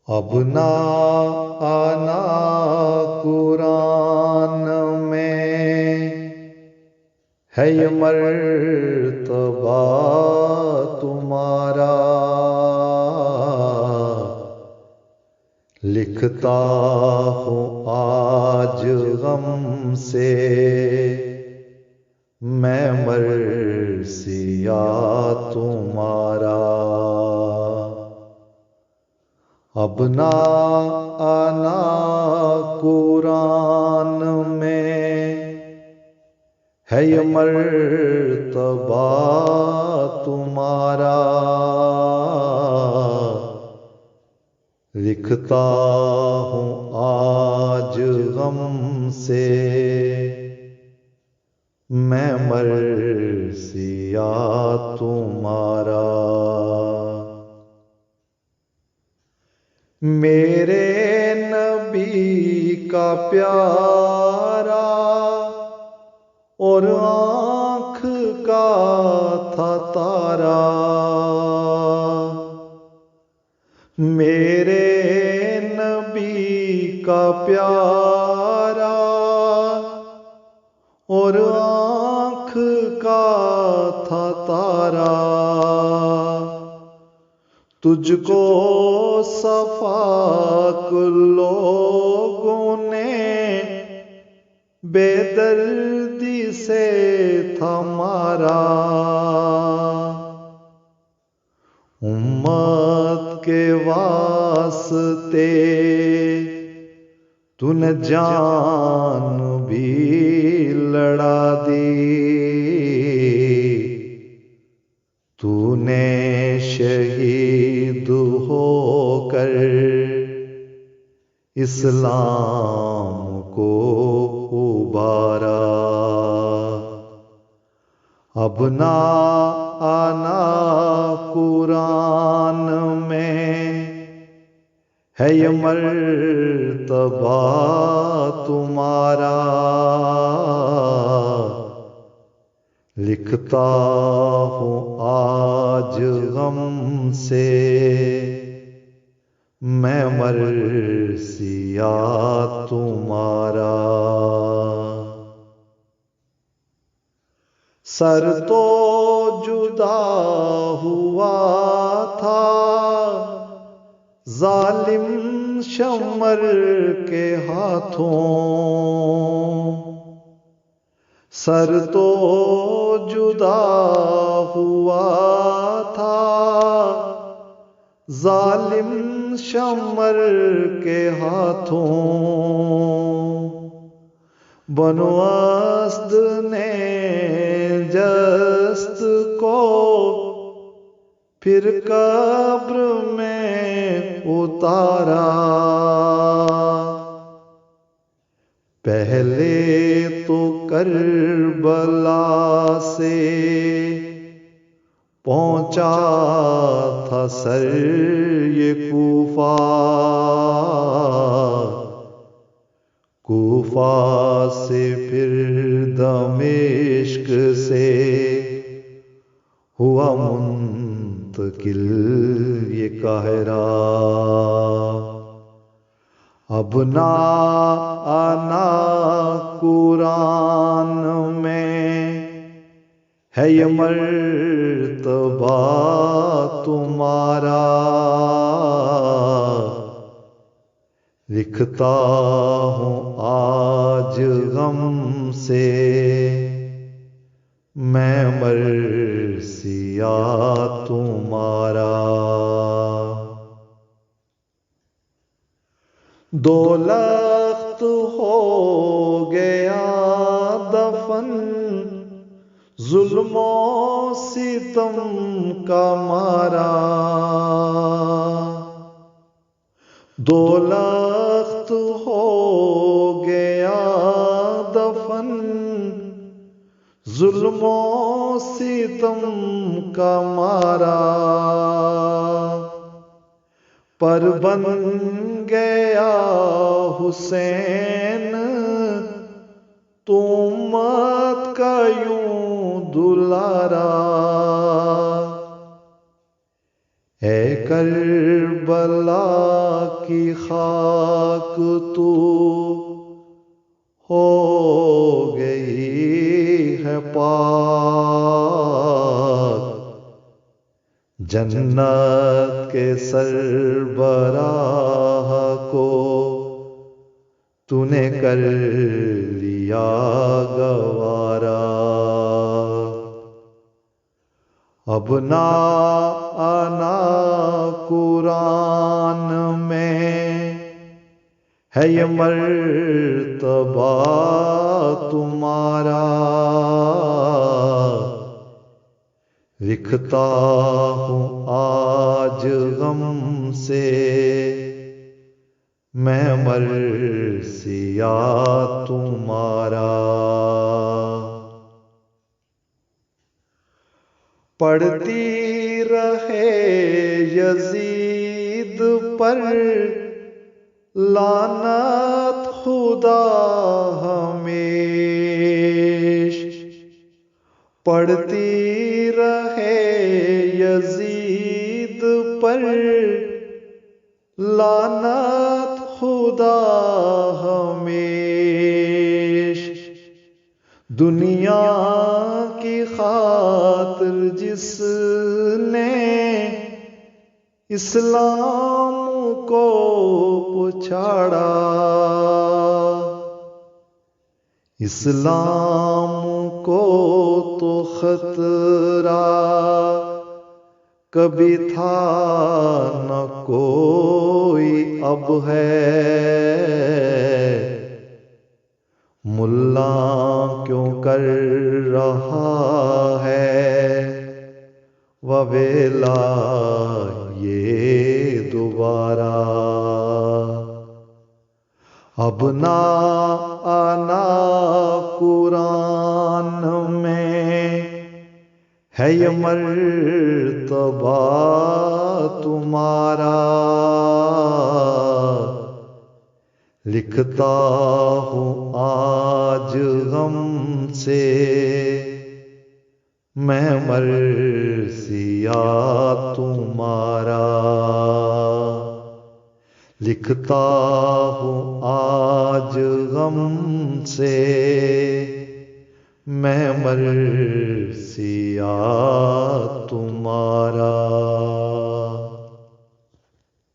اب نہ آنا قرآن میں ہے یہ مرتبہ تمہارا، لکھتا ہوں آج غم سے میں مرثیہ تمہارا۔ اب نہ آنا قرآن میں ہے یہ مرتبہ تمہارا، لکھتا ہوں آج غم سے میں مرثیہ تمہارا۔ میرے نبی کا پیارا اور آنکھ کا تھا تارا، میرے نبی کا پیارا اور آنکھ کا تھا تارا، تجھ کو صفاق لوگوں نے بے دردی سے تھا مارا، امت کے واسطے تو نے جان بھی لڑا دی، تو نے شہید ہو کر اسلام کو ابارا۔ اب نہ آنا قرآن میں ہے یہ مرتبہ تمہارا، لکھتا ہوں آج غم سے میں مرثیہ تمہارا۔ سر تو جدا ہوا تھا ظالم شمر کے ہاتھوں، سر تو جدا ہوا تھا ظالم شمر کے ہاتھوں، بنو اسد نے جست کو پھر قبر میں اتارا، پہلے تو کربلا سے پہنچا تھا سر یہ کوفہ، کوفہ سے پھر دمشق سے ہوا منتقل یہ قاہرہ۔ اب نہ آنا قرآن میں ہے یہ مرتبہ تمہارا، لکھتا ہوں آج غم سے میں مرثیہ تمہارا۔ دو لخت ہو گیا دفن ظلم و ستم کا مارا، دو لخت ہو گیا دفن ظلم و ستم کا مارا، پر بن گیا حسین تو امت کا یوں دلارا، اے کربلا کربلا کی خاک تو ہو گئی ہے پاک، جنت کے سربراہ کو تو نے کر لیا گوارا۔ اب نہ آنا قرآن میں ہے یہ مرتبہ تمہارا، لکھتا ہوں آج غم سے میں مرثیہ تمہارا۔ پڑھتی رہے یزید پر لعنت خدا ہمیش، پڑھتی رہے یزید پر لعنت خدا ہمیش۔ دنیا کی خاطر جس نے اسلام کو پچھاڑا، اسلام کو تو خطرہ کبھی تھا نہ کوئی اب ہے، ملا کیوں کر رہا ہے وویلا یہ دوبارہ۔ اب نہ آنا قرآن میں ہے یہ مرتبہ تمہارا، لکھتا ہوں آج غم سے میں مرثیہ تمہارا، لکھتا ہوں آج غم سے میں مرثیہ تمہارا۔